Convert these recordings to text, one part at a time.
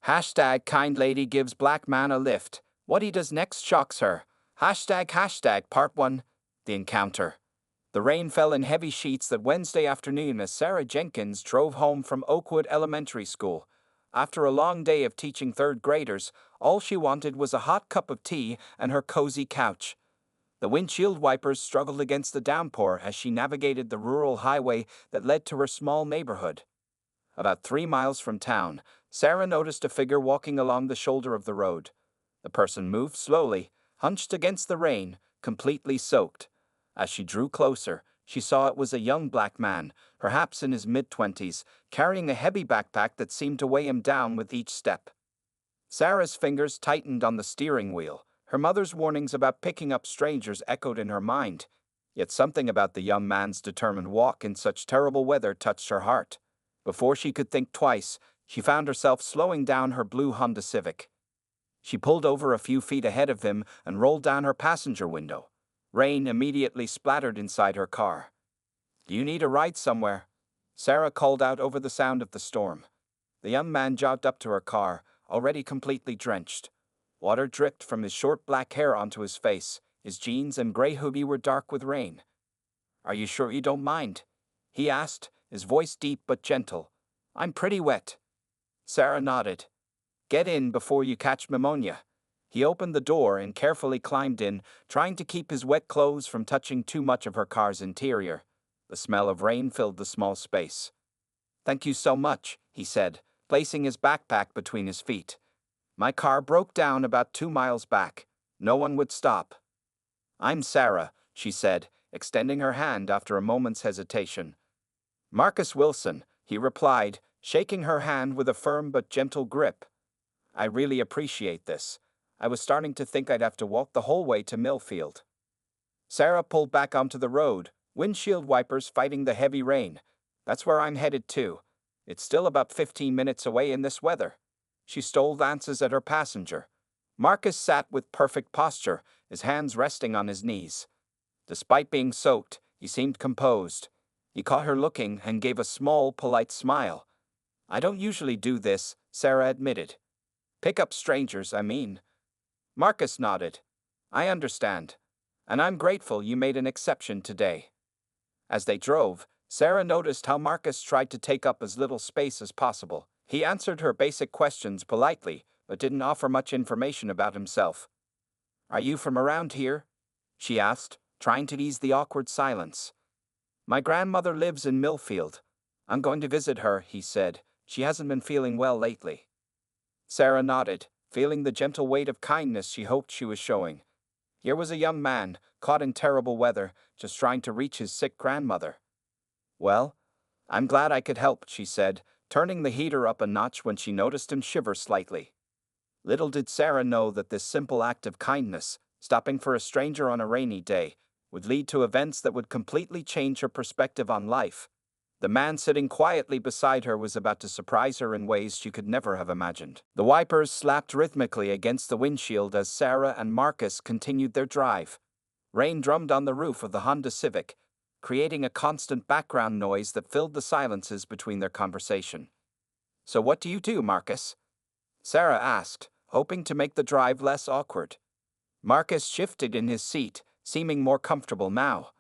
Hashtag kind lady gives black man a lift. What he does next shocks her. Hashtag part 1. The encounter. The rain fell in heavy sheets that Wednesday afternoon as Sarah Jenkins drove home from Oakwood Elementary School. After a long day of teaching third graders, all she wanted was a hot cup of tea and her cozy couch. The windshield wipers struggled against the downpour as she navigated the rural highway that led to her small neighborhood. About 3 miles from town, Sarah noticed a figure walking along the shoulder of the road. The person moved slowly, hunched against the rain, completely soaked. As she drew closer, she saw it was a young black man, perhaps in his mid-20s, carrying a heavy backpack that seemed to weigh him down with each step. Sarah's fingers tightened on the steering wheel. Her mother's warnings about picking up strangers echoed in her mind. Yet something about the young man's determined walk in such terrible weather touched her heart. Before she could think twice, she found herself slowing down her blue Honda Civic. She pulled over a few feet ahead of him and rolled down her passenger window. Rain immediately splattered inside her car. "Do you need a ride somewhere?" Sarah called out over the sound of the storm. The young man jogged up to her car, already completely drenched. Water dripped from his short black hair onto his face. His jeans and gray hoodie were dark with rain. "Are you sure you don't mind?" he asked, his voice deep but gentle. "I'm pretty wet." Sarah nodded. "Get in before you catch pneumonia." He opened the door and carefully climbed in, trying to keep his wet clothes from touching too much of her car's interior. The smell of rain filled the small space. "Thank you so much," he said, placing his backpack between his feet. "My car broke down about 2 miles back. No one would stop." "I'm Sarah," she said, extending her hand after a moment's hesitation. "Marcus Wilson," he replied, shaking her hand with a firm but gentle grip. "I really appreciate this. I was starting to think I'd have to walk the whole way to Millfield." Sarah pulled back onto the road, windshield wipers fighting the heavy rain. "That's where I'm headed to. It's still about 15 minutes away in this weather." She stole glances at her passenger. Marcus sat with perfect posture, his hands resting on his knees. Despite being soaked, he seemed composed. He caught her looking and gave a small, polite smile. "I don't usually do this," Sarah admitted. "Pick up strangers, I mean." Marcus nodded. "I understand. And I'm grateful you made an exception today." As they drove, Sarah noticed how Marcus tried to take up as little space as possible. He answered her basic questions politely, but didn't offer much information about himself. "Are you from around here?" she asked, trying to ease the awkward silence. "My grandmother lives in Millfield. I'm going to visit her," he said. "She hasn't been feeling well lately." Sarah nodded, feeling the gentle weight of kindness she hoped she was showing. Here was a young man, caught in terrible weather, just trying to reach his sick grandmother. "Well, I'm glad I could help," she said, turning the heater up a notch when she noticed him shiver slightly. Little did Sarah know that this simple act of kindness, stopping for a stranger on a rainy day, would lead to events that would completely change her perspective on life. The man sitting quietly beside her was about to surprise her in ways she could never have imagined. The wipers slapped rhythmically against the windshield as Sarah and Marcus continued their drive. Rain drummed on the roof of the Honda Civic, creating a constant background noise that filled the silences between their conversation. "So what do you do, Marcus?" Sarah asked, hoping to make the drive less awkward. Marcus shifted in his seat, seeming more comfortable now.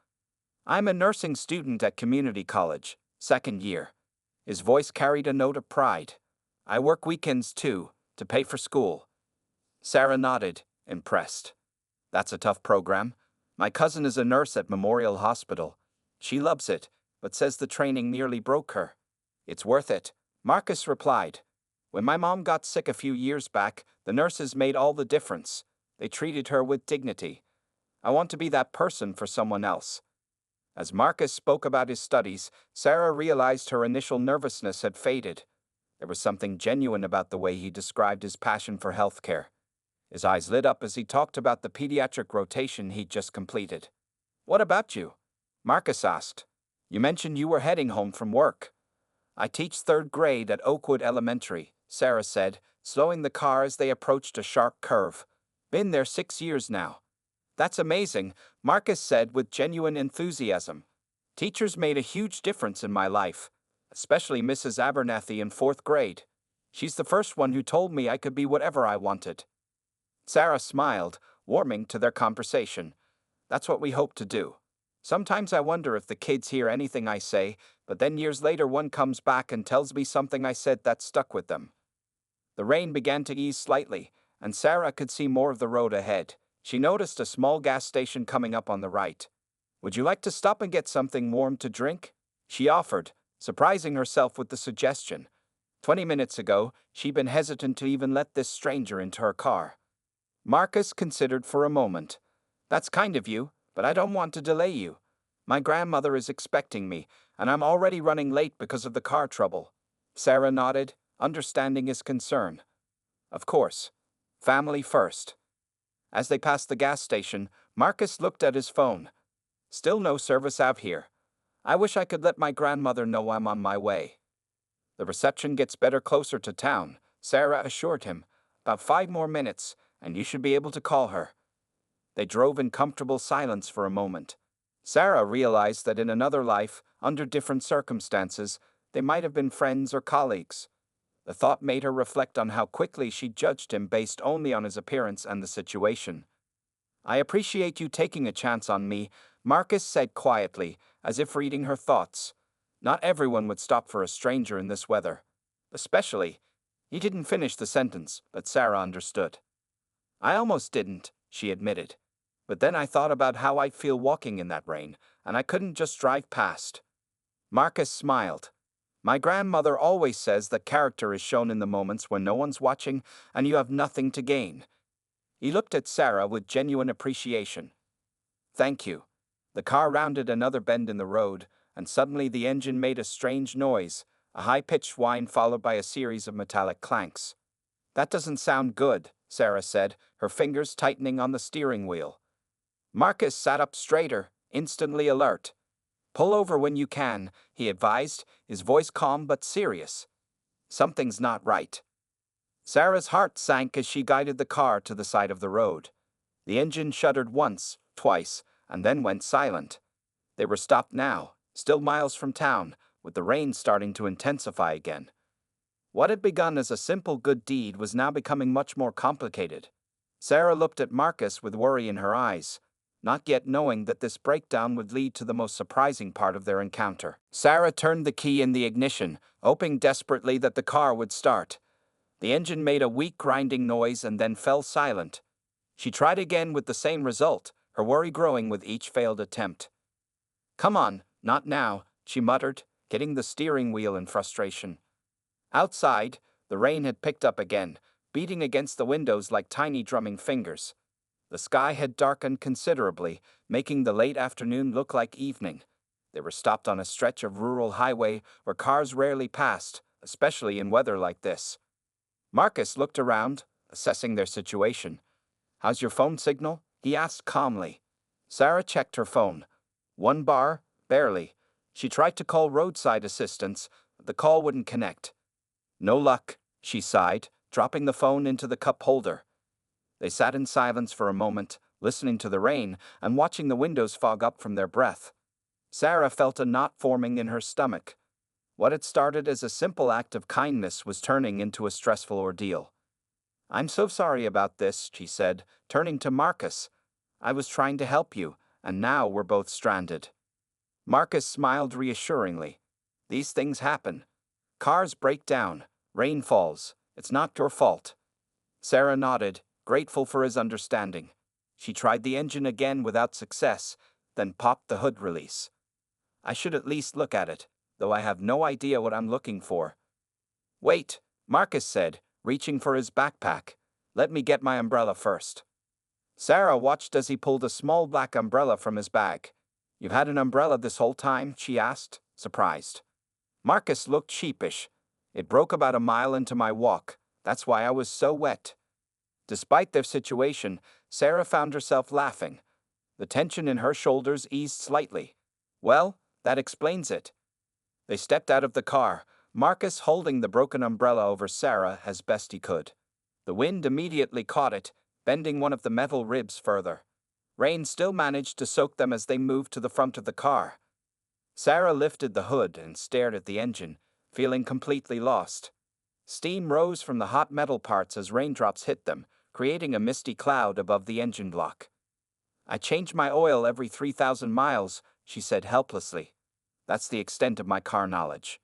"I'm a nursing student at community college, 2nd year." His voice carried a note of pride. "I work weekends too, to pay for school." Sarah nodded, impressed. "That's a tough program. My cousin is a nurse at Memorial Hospital. She loves it, but says the training nearly broke her." "It's worth it," Marcus replied. "When my mom got sick a few years back, the nurses made all the difference. They treated her with dignity. I want to be that person for someone else." As Marcus spoke about his studies, Sarah realized her initial nervousness had faded. There was something genuine about the way he described his passion for healthcare. His eyes lit up as he talked about the pediatric rotation he'd just completed. "What about you?" Marcus asked. "You mentioned you were heading home from work." "I teach 3rd grade at Oakwood Elementary," Sarah said, slowing the car as they approached a sharp curve. "Been there 6 years now." "That's amazing," Marcus said with genuine enthusiasm. "Teachers made a huge difference in my life, especially Mrs. Abernathy in 4th grade. She's the first one who told me I could be whatever I wanted. Sarah smiled, warming to their conversation. That's what we hope to do. Sometimes I wonder if the kids hear anything I say, but then years later one comes back and tells me something I said that stuck with them. The rain began to ease slightly, and Sarah could see more of the road ahead. She noticed a small gas station coming up on the right. Would you like to stop and get something warm to drink? She offered, surprising herself with the suggestion. 20 minutes ago, she'd been hesitant to even let this stranger into her car. Marcus considered for a moment. That's kind of you, but I don't want to delay you. My grandmother is expecting me, and I'm already running late because of the car trouble. Sarah nodded, understanding his concern. Of course. Family first. As they passed the gas station, Marcus looked at his phone. Still no service out here. I wish I could let my grandmother know I'm on my way. The reception gets better closer to town, Sarah assured him. About 5 more minutes, and you should be able to call her. They drove in comfortable silence for a moment. Sarah realized that in another life, under different circumstances, they might have been friends or colleagues. The thought made her reflect on how quickly she judged him based only on his appearance and the situation. I appreciate you taking a chance on me, Marcus said quietly, as if reading her thoughts. Not everyone would stop for a stranger in this weather. Especially. He didn't finish the sentence, but Sarah understood. I almost didn't, she admitted. But then I thought about how I'd feel walking in that rain, and I couldn't just drive past. Marcus smiled. My grandmother always says that character is shown in the moments when no one's watching and you have nothing to gain. He looked at Sarah with genuine appreciation. Thank you. The car rounded another bend in the road, and suddenly the engine made a strange noise, a high-pitched whine followed by a series of metallic clanks. That doesn't sound good, Sarah said, her fingers tightening on the steering wheel. Marcus sat up straighter, instantly alert. Pull over when you can, he advised, his voice calm but serious. Something's not right. Sarah's heart sank as she guided the car to the side of the road. The engine shuddered once, twice, and then went silent. They were stopped now, still miles from town, with the rain starting to intensify again. What had begun as a simple good deed was now becoming much more complicated. Sarah looked at Marcus with worry in her eyes, not yet knowing that this breakdown would lead to the most surprising part of their encounter. Sarah turned the key in the ignition, hoping desperately that the car would start. The engine made a weak grinding noise and then fell silent. She tried again with the same result, her worry growing with each failed attempt. Come on, not now, she muttered, hitting the steering wheel in frustration. Outside, the rain had picked up again, beating against the windows like tiny drumming fingers. The sky had darkened considerably, making the late afternoon look like evening. They were stopped on a stretch of rural highway where cars rarely passed, especially in weather like this. Marcus looked around, assessing their situation. How's your phone signal? He asked calmly. Sarah checked her phone. 1 bar, barely. She tried to call roadside assistance, but the call wouldn't connect. No luck, she sighed, dropping the phone into the cup holder. They sat in silence for a moment, listening to the rain and watching the windows fog up from their breath. Sarah felt a knot forming in her stomach. What had started as a simple act of kindness was turning into a stressful ordeal. I'm so sorry about this, she said, turning to Marcus. I was trying to help you, and now we're both stranded. Marcus smiled reassuringly. These things happen. Cars break down, rain falls. It's not your fault. Sarah nodded, grateful for his understanding. She tried the engine again without success, then popped the hood release. I should at least look at it, though I have no idea what I'm looking for. Wait, Marcus said, reaching for his backpack. Let me get my umbrella first. Sarah watched as he pulled a small black umbrella from his bag. You've had an umbrella this whole time? She asked, surprised. Marcus looked sheepish. It broke about a mile into my walk. That's why I was so wet. Despite their situation, Sarah found herself laughing. The tension in her shoulders eased slightly. Well, that explains it. They stepped out of the car, Marcus holding the broken umbrella over Sarah as best he could. The wind immediately caught it, bending one of the metal ribs further. Rain still managed to soak them as they moved to the front of the car. Sarah lifted the hood and stared at the engine, feeling completely lost. Steam rose from the hot metal parts as raindrops hit them, creating a misty cloud above the engine block. I change my oil every 3,000 miles, she said helplessly. That's the extent of my car knowledge.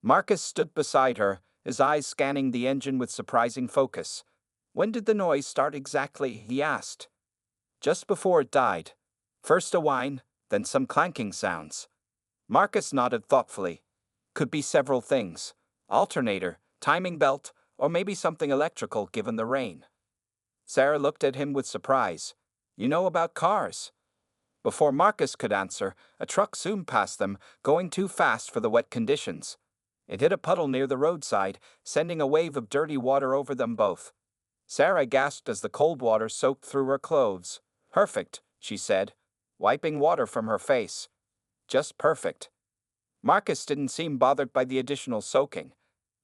Marcus stood beside her, his eyes scanning the engine with surprising focus. When did the noise start exactly? He asked. Just before it died. First a whine, then some clanking sounds. Marcus nodded thoughtfully. Could be several things. Alternator, timing belt, or maybe something electrical given the rain. Sarah looked at him with surprise. You know about cars? Before Marcus could answer, a truck zoomed past them, going too fast for the wet conditions. It hit a puddle near the roadside, sending a wave of dirty water over them both. Sarah gasped as the cold water soaked through her clothes. Perfect, she said, wiping water from her face. Just perfect. Marcus didn't seem bothered by the additional soaking.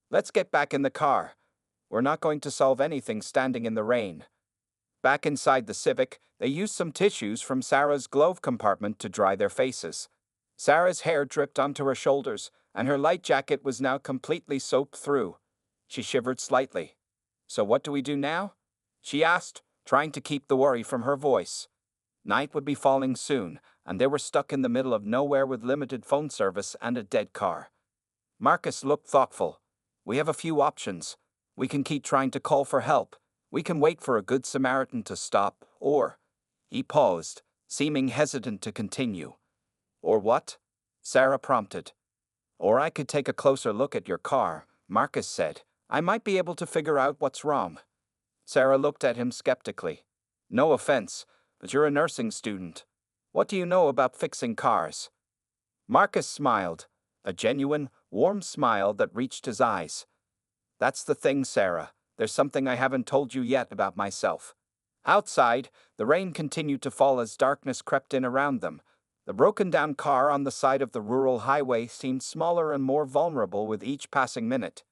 Let's get back in the car. We're not going to solve anything standing in the rain. Back inside the Civic, they used some tissues from Sarah's glove compartment to dry their faces. Sarah's hair dripped onto her shoulders, and her light jacket was now completely soaked through. She shivered slightly. So what do we do now? She asked, trying to keep the worry from her voice. Night would be falling soon, and they were stuck in the middle of nowhere with limited phone service and a dead car. Marcus looked thoughtful. We have a few options. We can keep trying to call for help. We can wait for a good Samaritan to stop, or... He paused, seeming hesitant to continue. Or what? Sarah prompted. Or I could take a closer look at your car, Marcus said. I might be able to figure out what's wrong. Sarah looked at him skeptically. No offense, but you're a nursing student. What do you know about fixing cars? Marcus smiled, a genuine, warm smile that reached his eyes. That's the thing, Sarah. There's something I haven't told you yet about myself. Outside, the rain continued to fall as darkness crept in around them. The broken-down car on the side of the rural highway seemed smaller and more vulnerable with each passing minute.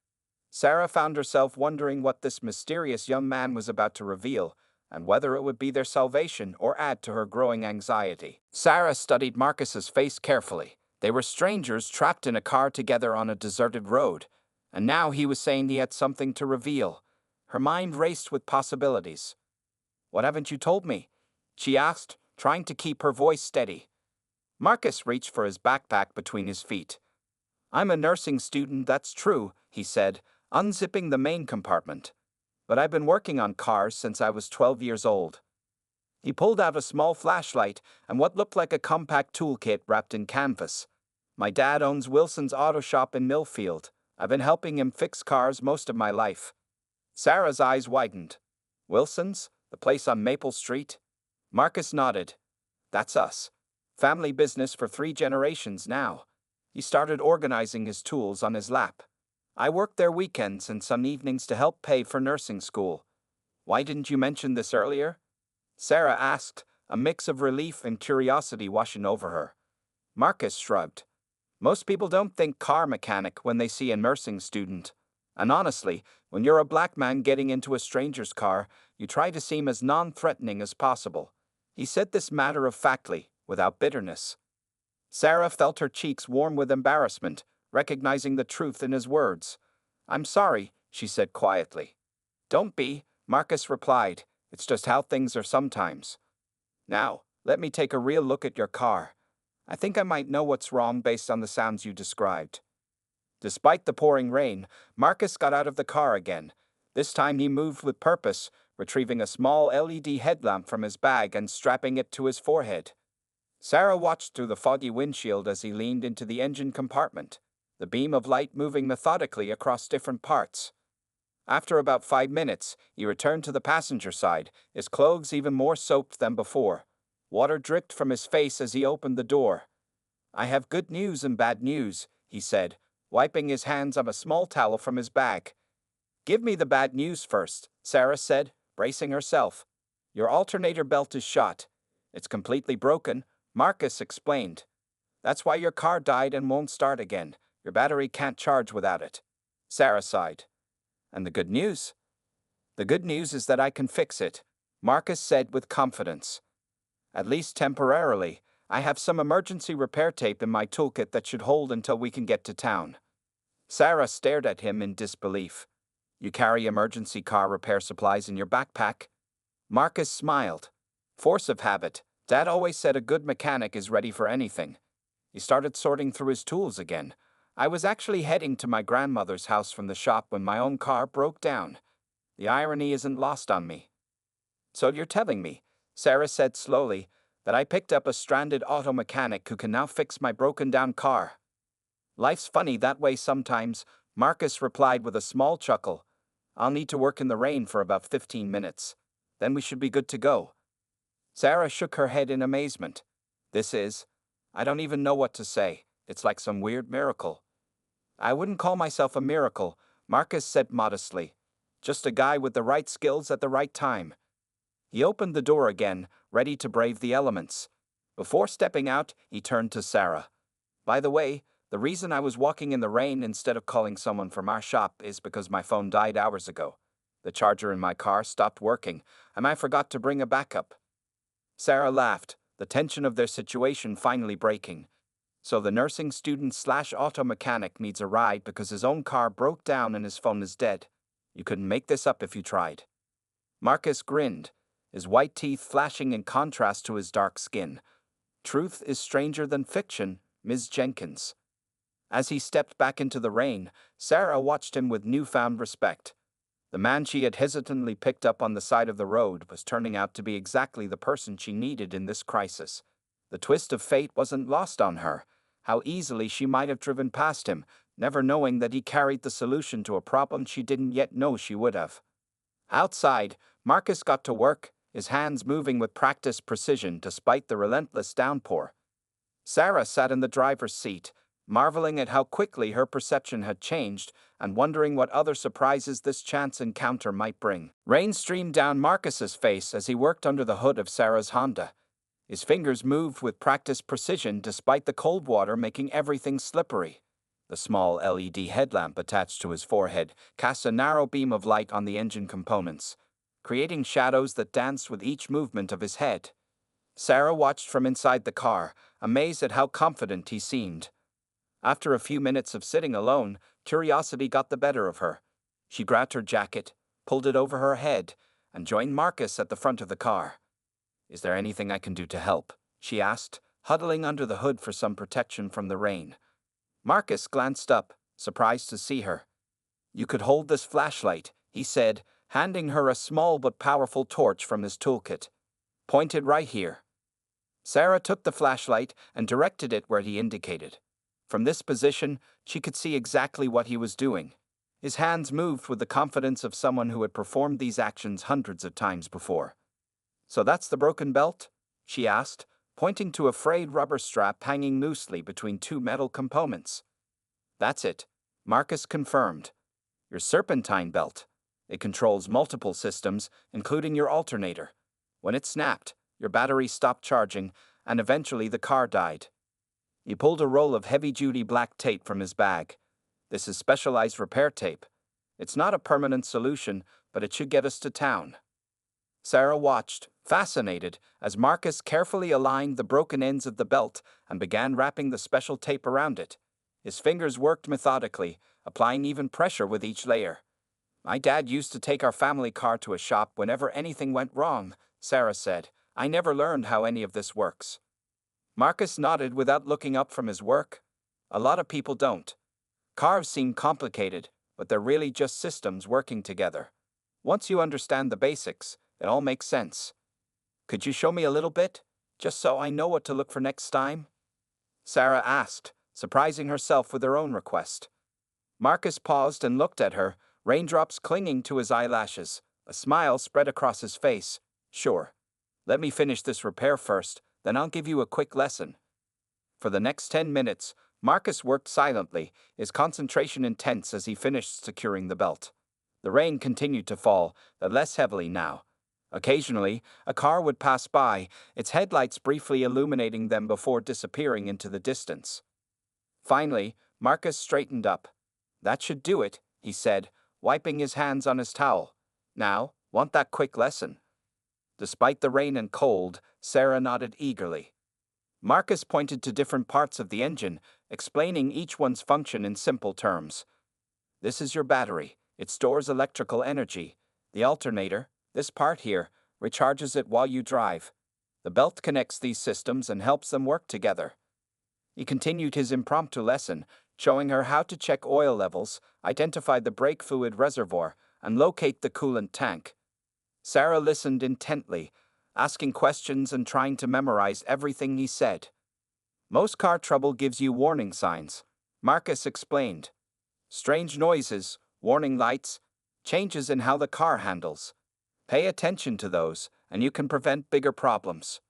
Sarah found herself wondering what this mysterious young man was about to reveal, and whether it would be their salvation or add to her growing anxiety. Sarah studied Marcus's face carefully. They were strangers trapped in a car together on a deserted road, and now he was saying he had something to reveal. Her mind raced with possibilities. What haven't you told me? She asked, trying to keep her voice steady. Marcus reached for his backpack between his feet. I'm a nursing student, that's true, he said, unzipping the main compartment. But I've been working on cars since I was 12 years old. He pulled out a small flashlight and what looked like a compact toolkit wrapped in canvas. My dad owns Wilson's Auto Shop in Millfield. I've been helping him fix cars most of my life. Sarah's eyes widened. Wilson's? The place on Maple Street? Marcus nodded. That's us. Family business for 3 generations now. He started organizing his tools on his lap. I worked there weekends and some evenings to help pay for nursing school. Why didn't you mention this earlier? Sarah asked, a mix of relief and curiosity washing over her. Marcus shrugged. Most people don't think car mechanic when they see a nursing student. And honestly, when you're a black man getting into a stranger's car, you try to seem as non-threatening as possible. He said this matter-of-factly, without bitterness. Sarah felt her cheeks warm with embarrassment, recognizing the truth in his words. I'm sorry, she said quietly. Don't be, Marcus replied. It's just how things are sometimes. Now, let me take a real look at your car. I think I might know what's wrong based on the sounds you described. Despite the pouring rain, Marcus got out of the car again. This time he moved with purpose, retrieving a small LED headlamp from his bag and strapping it to his forehead. Sarah watched through the foggy windshield as he leaned into the engine compartment, the beam of light moving methodically across different parts. After about 5 minutes, he returned to the passenger side, his clothes even more soaked than before. Water dripped from his face as he opened the door. I have good news and bad news, he said, wiping his hands on a small towel from his bag. Give me the bad news first, Sarah said, bracing herself. Your alternator belt is shot. It's completely broken, Marcus explained. That's why your car died and won't start again. Your battery can't charge without it. Sarah sighed. And the good news? The good news is that I can fix it, Marcus said with confidence. At least temporarily. I have some emergency repair tape in my toolkit that should hold until we can get to town. Sarah stared at him in disbelief. You carry emergency car repair supplies in your backpack? Marcus smiled. Force of habit. Dad always said a good mechanic is ready for anything. He started sorting through his tools again. I was actually heading to my grandmother's house from the shop when my own car broke down. The irony isn't lost on me. So you're telling me, Sarah said slowly, that I picked up a stranded auto mechanic who can now fix my broken down car. Life's funny that way sometimes, Marcus replied with a small chuckle. I'll need to work in the rain for about 15 minutes. Then we should be good to go. Sarah shook her head in amazement. I don't even know what to say. It's like some weird miracle. I wouldn't call myself a miracle, Marcus said modestly. Just a guy with the right skills at the right time. He opened the door again, ready to brave the elements. Before stepping out, he turned to Sarah. By the way, the reason I was walking in the rain instead of calling someone from our shop is because my phone died hours ago. The charger in my car stopped working, and I forgot to bring a backup. Sarah laughed, the tension of their situation finally breaking. So the nursing student/auto mechanic needs a ride because his own car broke down and his phone is dead. You couldn't make this up if you tried. Marcus grinned, his white teeth flashing in contrast to his dark skin. Truth is stranger than fiction, Ms. Jenkins. As he stepped back into the rain, Sarah watched him with newfound respect. The man she had hesitantly picked up on the side of the road was turning out to be exactly the person she needed in this crisis. The twist of fate wasn't lost on her. How easily she might have driven past him, never knowing that he carried the solution to a problem she didn't yet know she would have. Outside, Marcus got to work, his hands moving with practiced precision despite the relentless downpour. Sarah sat in the driver's seat, marveling at how quickly her perception had changed and wondering what other surprises this chance encounter might bring. Rain streamed down Marcus's face as he worked under the hood of Sarah's Honda. His fingers moved with practiced precision despite the cold water making everything slippery. The small LED headlamp attached to his forehead cast a narrow beam of light on the engine components, creating shadows that danced with each movement of his head. Sarah watched from inside the car, amazed at how confident he seemed. After a few minutes of sitting alone, curiosity got the better of her. She grabbed her jacket, pulled it over her head, and joined Marcus at the front of the car. Is there anything I can do to help? She asked, huddling under the hood for some protection from the rain. Marcus glanced up, surprised to see her. You could hold this flashlight, he said, handing her a small but powerful torch from his toolkit. Point it right here. Sarah took the flashlight and directed it where he indicated. From this position, she could see exactly what he was doing. His hands moved with the confidence of someone who had performed these actions hundreds of times before. So that's the broken belt? She asked, pointing to a frayed rubber strap hanging loosely between two metal components. That's it, Marcus confirmed. Your serpentine belt. It controls multiple systems, including your alternator. When it snapped, your battery stopped charging, and eventually the car died. He pulled a roll of heavy-duty black tape from his bag. This is specialized repair tape. It's not a permanent solution, but it should get us to town. Sarah watched, fascinated, as Marcus carefully aligned the broken ends of the belt and began wrapping the special tape around it. His fingers worked methodically, applying even pressure with each layer. My dad used to take our family car to a shop whenever anything went wrong, Sarah said. I never learned how any of this works. Marcus nodded without looking up from his work. A lot of people don't. Cars seem complicated, but they're really just systems working together. Once you understand the basics, it all makes sense. Could you show me a little bit, just so I know what to look for next time? Sarah asked, surprising herself with her own request. Marcus paused and looked at her, raindrops clinging to his eyelashes. A smile spread across his face. Sure. Let me finish this repair first, then I'll give you a quick lesson. For the next 10 minutes, Marcus worked silently, his concentration intense as he finished securing the belt. The rain continued to fall, but less heavily now. Occasionally, a car would pass by, its headlights briefly illuminating them before disappearing into the distance. Finally, Marcus straightened up. That should do it, he said, wiping his hands on his towel. Now, want that quick lesson? Despite the rain and cold, Sarah nodded eagerly. Marcus pointed to different parts of the engine, explaining each one's function in simple terms. This is your battery. It stores electrical energy. The alternator, this part here, recharges it while you drive. The belt connects these systems and helps them work together. He continued his impromptu lesson, showing her how to check oil levels, identify the brake fluid reservoir, and locate the coolant tank. Sarah listened intently, asking questions and trying to memorize everything he said. Most car trouble gives you warning signs, Marcus explained. Strange noises, warning lights, changes in how the car handles. Pay attention to those, and you can prevent bigger problems.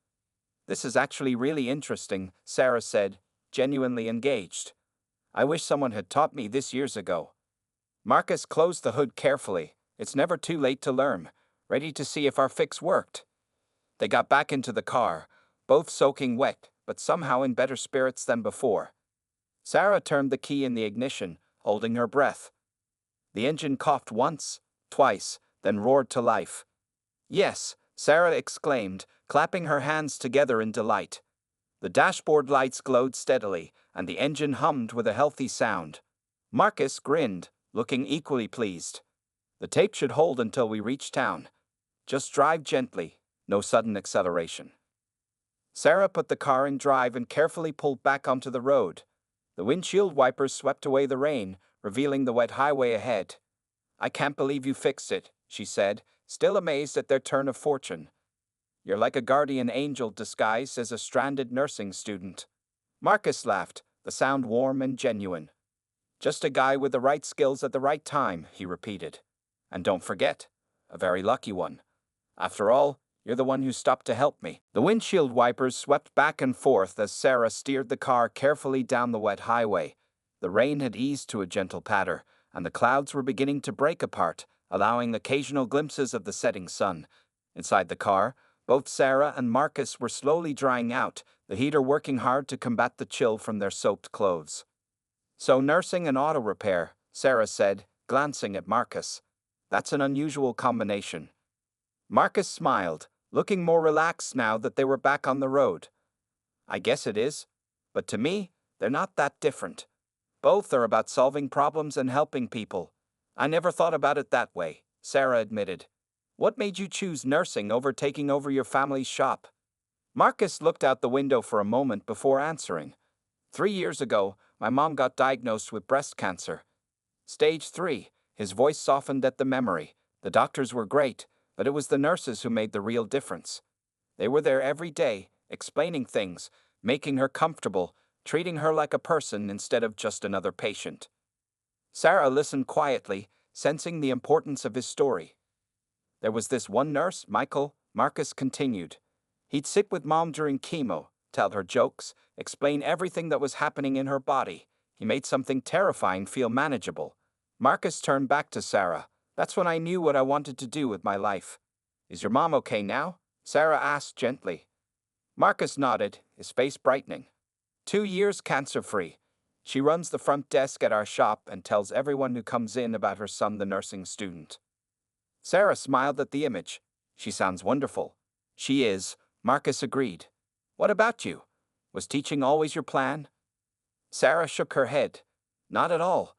This is actually really interesting, Sarah said, genuinely engaged. I wish someone had taught me this years ago. Marcus closed the hood carefully. It's never too late to learn, ready to see if our fix worked. They got back into the car, both soaking wet, but somehow in better spirits than before. Sarah turned the key in the ignition, holding her breath. The engine coughed once, twice, then roared to life. Yes, Sarah exclaimed, clapping her hands together in delight. The dashboard lights glowed steadily, and the engine hummed with a healthy sound. Marcus grinned, looking equally pleased. The tape should hold until we reach town. Just drive gently, no sudden acceleration. Sarah put the car in drive and carefully pulled back onto the road. The windshield wipers swept away the rain, revealing the wet highway ahead. I can't believe you fixed it, she said, still amazed at their turn of fortune. You're like a guardian angel disguised as a stranded nursing student. Marcus laughed, the sound warm and genuine. Just a guy with the right skills at the right time, he repeated. And don't forget, a very lucky one. After all, you're the one who stopped to help me. The windshield wipers swept back and forth as Sarah steered the car carefully down the wet highway. The rain had eased to a gentle patter, and the clouds were beginning to break apart, allowing occasional glimpses of the setting sun. Inside the car, both Sarah and Marcus were slowly drying out, the heater working hard to combat the chill from their soaked clothes. So nursing and auto repair, Sarah said, glancing at Marcus. That's an unusual combination. Marcus smiled, looking more relaxed now that they were back on the road. I guess it is, but to me, they're not that different. Both are about solving problems and helping people. I never thought about it that way, Sarah admitted. What made you choose nursing over taking over your family's shop? Marcus looked out the window for a moment before answering. 3 years ago, my mom got diagnosed with breast cancer. Stage 3, his voice softened at the memory. The doctors were great, but it was the nurses who made the real difference. They were there every day, explaining things, making her comfortable, treating her like a person instead of just another patient. Sarah listened quietly, sensing the importance of his story. There was this one nurse, Michael, Marcus continued. He'd sit with Mom during chemo, tell her jokes, explain everything that was happening in her body. He made something terrifying feel manageable. Marcus turned back to Sarah. That's when I knew what I wanted to do with my life. Is your mom okay now? Sarah asked gently. Marcus nodded, his face brightening. 2 years cancer-free. She runs the front desk at our shop and tells everyone who comes in about her son, the nursing student. Sarah smiled at the image. She sounds wonderful. She is, Marcus agreed. What about you? Was teaching always your plan? Sarah shook her head. Not at all.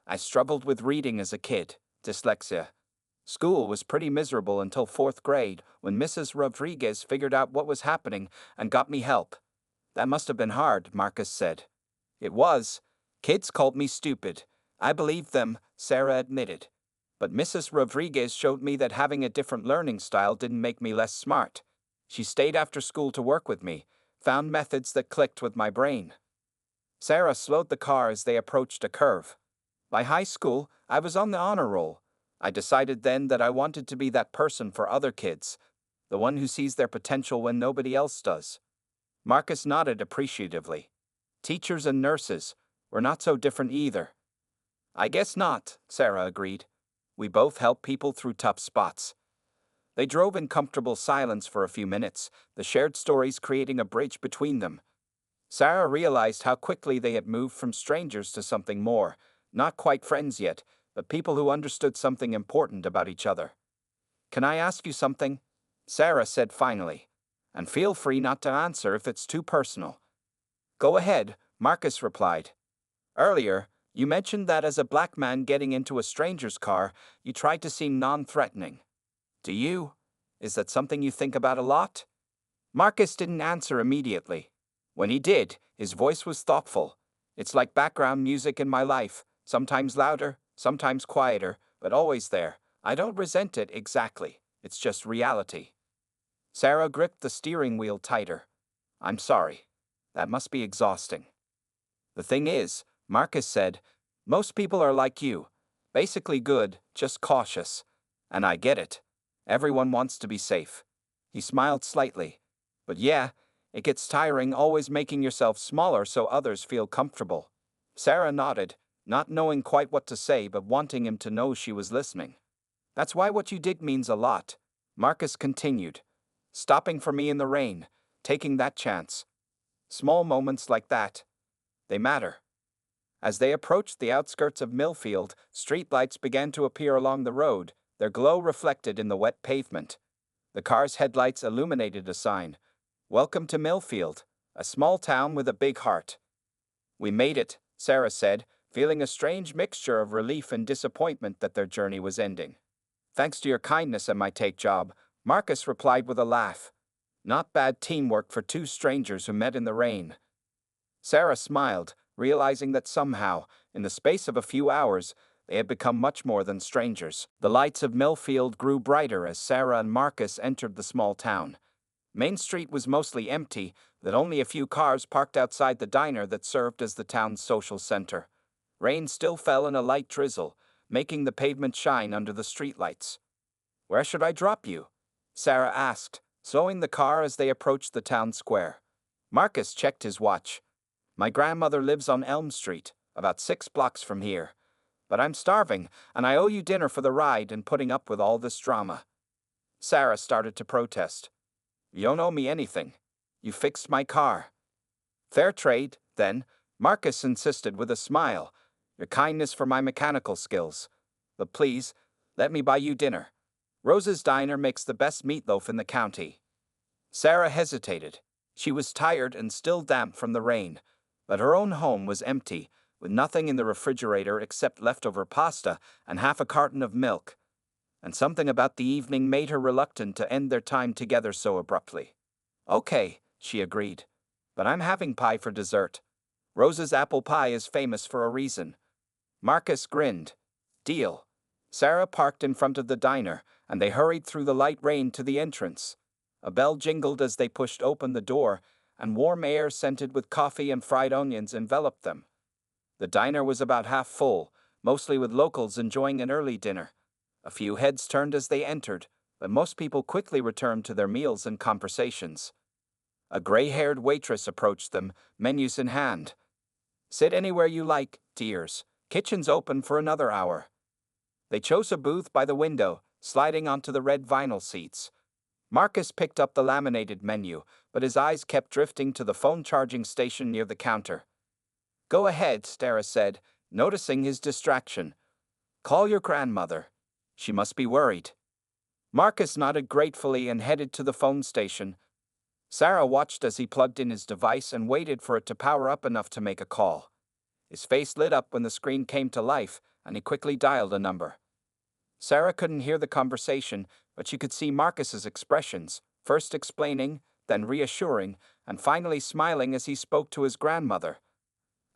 I struggled with reading as a kid, dyslexia. School was pretty miserable until 4th grade when Mrs. Rodriguez figured out what was happening and got me help. That must have been hard, Marcus said. It was. Kids called me stupid. I believed them, Sarah admitted. But Mrs. Rodriguez showed me that having a different learning style didn't make me less smart. She stayed after school to work with me, found methods that clicked with my brain. Sarah slowed the car as they approached a curve. By high school, I was on the honor roll. I decided then that I wanted to be that person for other kids, the one who sees their potential when nobody else does. Marcus nodded appreciatively. Teachers and nurses were not so different either. I guess not, Sarah agreed. We both help people through tough spots. They drove in comfortable silence for a few minutes, the shared stories creating a bridge between them. Sarah realized how quickly they had moved from strangers to something more, not quite friends yet, but people who understood something important about each other. Can I ask you something? Sarah said finally. And feel free not to answer if it's too personal. Go ahead, Marcus replied. Earlier, You mentioned that as a black man getting into a stranger's car, you tried to seem non-threatening. Do you? Is that something you think about a lot? Marcus didn't answer immediately. When he did, his voice was thoughtful. It's like background music in my life, sometimes louder, sometimes quieter, but always there. I don't resent it exactly. It's just reality. Sarah gripped the steering wheel tighter. I'm sorry. That must be exhausting. The thing is, Marcus said, most people are like you. Basically good, just cautious. And I get it. Everyone wants to be safe. He smiled slightly. But yeah, it gets tiring always making yourself smaller so others feel comfortable. Sarah nodded, not knowing quite what to say but wanting him to know she was listening. That's why what you did means a lot. Marcus continued. Stopping for me in the rain, taking that chance. Small moments like that, they matter. As they approached the outskirts of Millfield, streetlights began to appear along the road, their glow reflected in the wet pavement. The car's headlights illuminated a sign. Welcome to Millfield, a small town with a big heart. We made it, Sarah said, feeling a strange mixture of relief and disappointment that their journey was ending. Thanks to your kindness and my take job, Marcus replied with a laugh. Not bad teamwork for two strangers who met in the rain. Sarah smiled, realizing that somehow, in the space of a few hours, they had become much more than strangers. The lights of Millfield grew brighter as Sarah and Marcus entered the small town. Main Street was mostly empty, with only a few cars parked outside the diner that served as the town's social center. Rain still fell in a light drizzle, making the pavement shine under the streetlights. Where should I drop you? Sarah asked, slowing the car as they approached the town square. Marcus checked his watch. My grandmother lives on Elm Street, about 6 blocks from here. But I'm starving, and I owe you dinner for the ride and putting up with all this drama. Sarah started to protest. You don't owe me anything. You fixed my car. Fair trade, then, Marcus insisted with a smile. Your kindness for my mechanical skills. But please, let me buy you dinner. Rose's Diner makes the best meatloaf in the county. Sarah hesitated. She was tired and still damp from the rain, but her own home was empty, with nothing in the refrigerator except leftover pasta and half a carton of milk. And something about the evening made her reluctant to end their time together so abruptly. Okay, she agreed. But I'm having pie for dessert. Rose's apple pie is famous for a reason. Marcus grinned. Deal. Sarah parked in front of the diner, and they hurried through the light rain to the entrance. A bell jingled as they pushed open the door, and warm air scented with coffee and fried onions enveloped them. The diner was about half full, mostly with locals enjoying an early dinner. A few heads turned as they entered, but most people quickly returned to their meals and conversations. A gray-haired waitress approached them, menus in hand. Sit anywhere you like, dears. Kitchen's open for another hour. They chose a booth by the window, sliding onto the red vinyl seats. Marcus picked up the laminated menu, but his eyes kept drifting to the phone charging station near the counter. Go ahead, Sarah said, noticing his distraction. Call your grandmother. She must be worried. Marcus nodded gratefully and headed to the phone station. Sarah watched as he plugged in his device and waited for it to power up enough to make a call. His face lit up when the screen came to life, and he quickly dialed a number. Sarah couldn't hear the conversation, but she could see Marcus's expressions, first explaining, then reassuring, and finally smiling as he spoke to his grandmother.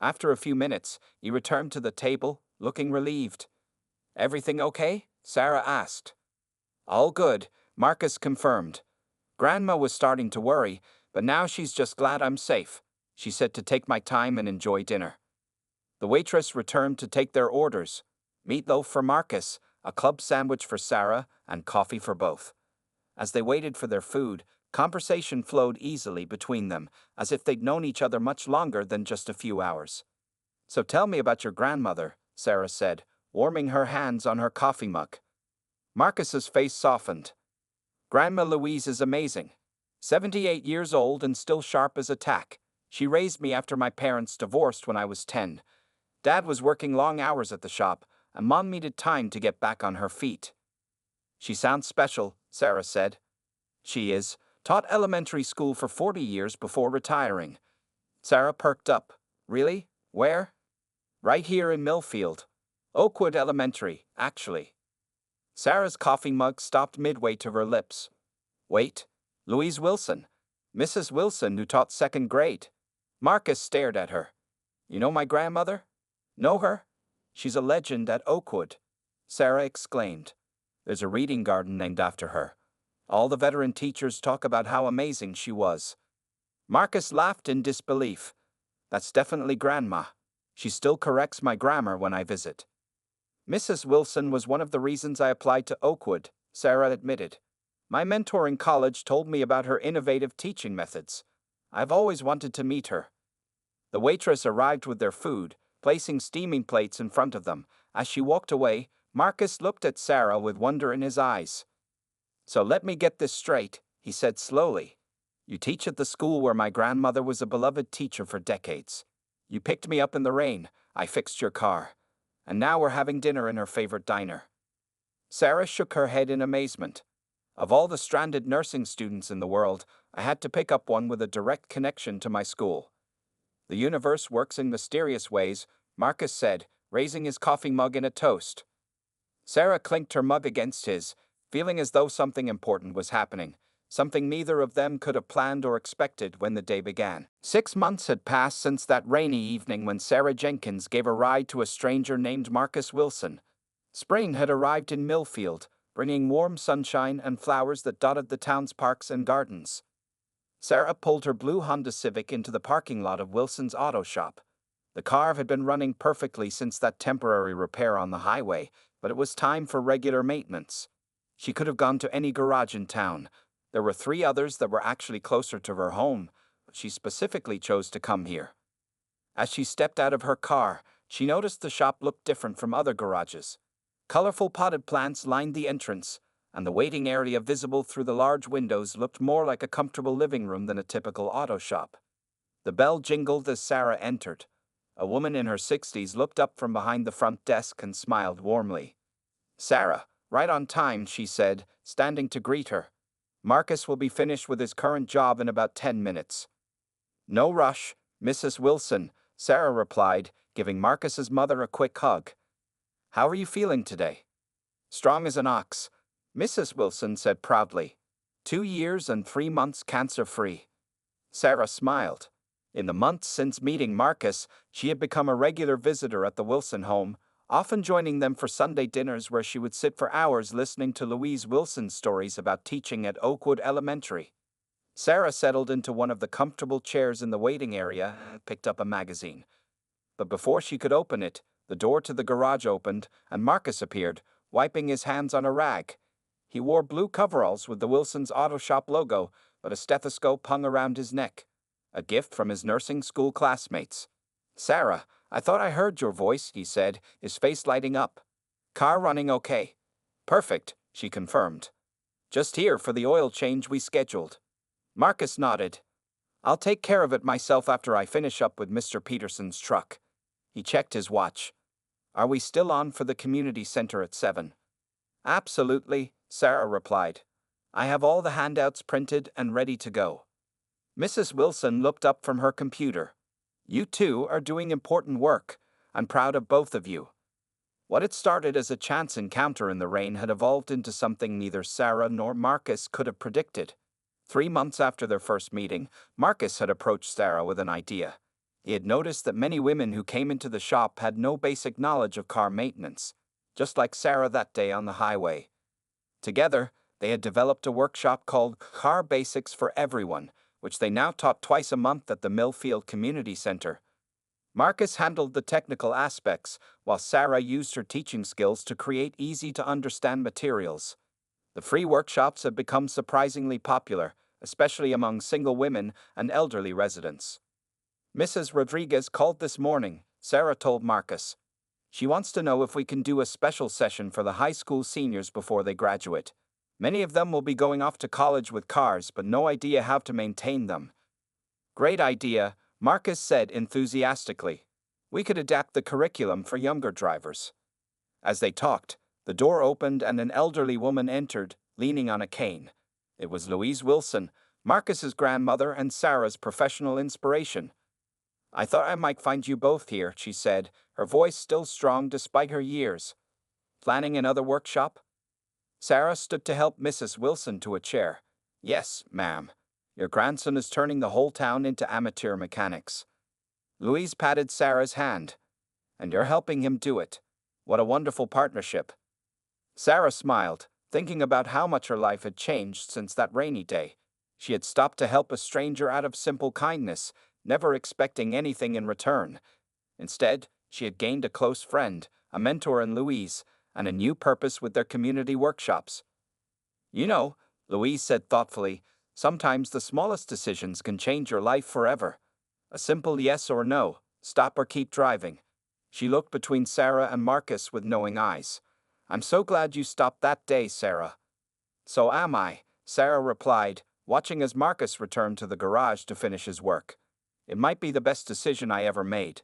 After a few minutes, he returned to the table, looking relieved. Everything okay? Sarah asked. All good, Marcus confirmed. Grandma was starting to worry, but now she's just glad I'm safe. She said to take my time and enjoy dinner. The waitress returned to take their orders. Meatloaf for Marcus, a club sandwich for Sarah, and coffee for both. As they waited for their food, conversation flowed easily between them, as if they'd known each other much longer than just a few hours. So tell me about your grandmother, Sarah said, warming her hands on her coffee mug. Marcus's face softened. Grandma Louise is amazing. 78 years old and still sharp as a tack. She raised me after my parents divorced when I was 10. Dad was working long hours at the shop, and Mom needed time to get back on her feet. She sounds special, Sarah said. She is. Taught elementary school for 40 years before retiring. Sarah perked up. Really? Where? Right here in Millfield. Oakwood Elementary, actually. Sarah's coffee mug stopped midway to her lips. Wait, Louise Wilson. Mrs. Wilson, who taught second grade. Marcus stared at her. You know my grandmother? Know her? She's a legend at Oakwood, Sarah exclaimed. There's a reading garden named after her. All the veteran teachers talk about how amazing she was. Marcus laughed in disbelief. That's definitely Grandma. She still corrects my grammar when I visit. Mrs. Wilson was one of the reasons I applied to Oakwood, Sarah admitted. My mentor in college told me about her innovative teaching methods. I've always wanted to meet her. The waitress arrived with their food, placing steaming plates in front of them. As she walked away, Marcus looked at Sarah with wonder in his eyes. So let me get this straight, he said slowly. You teach at the school where my grandmother was a beloved teacher for decades. You picked me up in the rain, I fixed your car. And now we're having dinner in her favorite diner. Sarah shook her head in amazement. Of all the stranded nursing students in the world, I had to pick up one with a direct connection to my school. The universe works in mysterious ways, Marcus said, raising his coffee mug in a toast. Sarah clinked her mug against his, feeling as though something important was happening, something neither of them could have planned or expected when the day began. 6 months had passed since that rainy evening when Sarah Jenkins gave a ride to a stranger named Marcus Wilson. Spring had arrived in Millfield, bringing warm sunshine and flowers that dotted the town's parks and gardens. Sarah pulled her blue Honda Civic into the parking lot of Wilson's auto shop. The car had been running perfectly since that temporary repair on the highway, but it was time for regular maintenance. She could have gone to any garage in town. There were 3 others that were actually closer to her home, but she specifically chose to come here. As she stepped out of her car, she noticed the shop looked different from other garages. Colorful potted plants lined the entrance, and the waiting area visible through the large windows looked more like a comfortable living room than a typical auto shop. The bell jingled as Sarah entered. A woman in her 60s looked up from behind the front desk and smiled warmly. Sarah, right on time, she said, standing to greet her. Marcus will be finished with his current job in about 10 minutes. No rush, Mrs. Wilson, Sarah replied, giving Marcus's mother a quick hug. How are you feeling today? Strong as an ox, Mrs. Wilson said proudly. 2 years and 3 months cancer-free. Sarah smiled. In the months since meeting Marcus, she had become a regular visitor at the Wilson home, often joining them for Sunday dinners where she would sit for hours listening to Louise Wilson's stories about teaching at Oakwood Elementary. Sarah settled into one of the comfortable chairs in the waiting area and picked up a magazine. But before she could open it, the door to the garage opened and Marcus appeared, wiping his hands on a rag. He wore blue coveralls with the Wilson's Auto Shop logo, but a stethoscope hung around his neck. A gift from his nursing school classmates. Sarah, I thought I heard your voice, he said, his face lighting up. Car running okay? Perfect, she confirmed. Just here for the oil change we scheduled. Marcus nodded. I'll take care of it myself after I finish up with Mr. Peterson's truck. He checked his watch. Are we still on for the community center at 7? Absolutely, Sarah replied. I have all the handouts printed and ready to go. Mrs. Wilson looked up from her computer. You two are doing important work. I'm proud of both of you. What had started as a chance encounter in the rain had evolved into something neither Sarah nor Marcus could have predicted. 3 months after their first meeting, Marcus had approached Sarah with an idea. He had noticed that many women who came into the shop had no basic knowledge of car maintenance, just like Sarah that day on the highway. Together, they had developed a workshop called Car Basics for Everyone, which they now taught twice a month at the Millfield Community Center. Marcus handled the technical aspects, while Sarah used her teaching skills to create easy-to-understand materials. The free workshops have become surprisingly popular, especially among single women and elderly residents. Mrs. Rodriguez called this morning, Sarah told Marcus. She wants to know if we can do a special session for the high school seniors before they graduate. Many of them will be going off to college with cars, but no idea how to maintain them. Great idea, Marcus said enthusiastically. We could adapt the curriculum for younger drivers. As they talked, the door opened and an elderly woman entered, leaning on a cane. It was Louise Wilson, Marcus's grandmother and Sarah's professional inspiration. I thought I might find you both here, she said, her voice still strong despite her years. Planning another workshop? Sarah stood to help Mrs. Wilson to a chair. Yes, ma'am. Your grandson is turning the whole town into amateur mechanics. Louise patted Sarah's hand. And you're helping him do it. What a wonderful partnership. Sarah smiled, thinking about how much her life had changed since that rainy day. She had stopped to help a stranger out of simple kindness, never expecting anything in return. Instead, she had gained a close friend, a mentor in Louise, and a new purpose with their community workshops. You know, Louise said thoughtfully, sometimes the smallest decisions can change your life forever. A simple yes or no, stop or keep driving. She looked between Sarah and Marcus with knowing eyes. I'm so glad you stopped that day, Sarah. So am I, Sarah replied, watching as Marcus returned to the garage to finish his work. It might be the best decision I ever made.